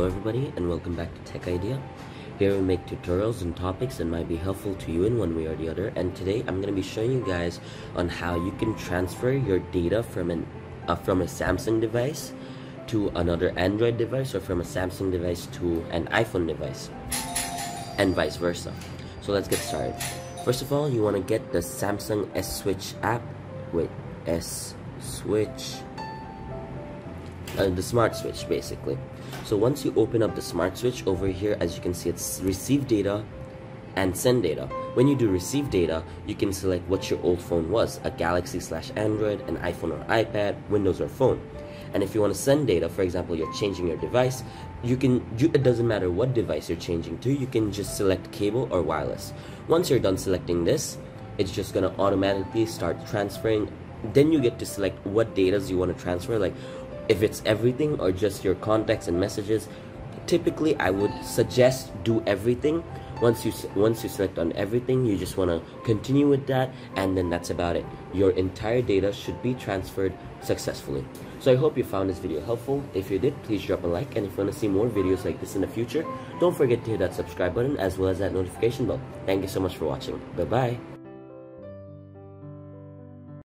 Hello everybody and welcome back to Tech Idea. Here we make tutorials and topics that might be helpful to you in one way or the other, and today I'm going to be showing you guys on how you can transfer your data from a Samsung device to another Android device, or from a Samsung device to an iPhone device, and vice versa. So let's get started. First of all, you want to get the Samsung S-Switch app. The smart switch basically. So once you open up the smart switch, over here as you can see, it's receive data and send data. When you do receive data, you can select what your old phone was, a Galaxy / Android, an iPhone or iPad, Windows or phone. And if you want to send data, for example, you're changing your device, it doesn't matter what device you're changing to, you can just select cable or wireless. Once you're done selecting this, it's just gonna automatically start transferring. Then you get to select what data you want to transfer, like if it's everything or just your contacts and messages. Typically I would suggest do everything. Once you select on everything, you just want to continue with that, and then that's about it. Your entire data should be transferred successfully. So I hope you found this video helpful. If you did, please drop a like, and if you want to see more videos like this in the future, don't forget to hit that subscribe button as well as that notification bell. Thank you so much for watching. Bye bye.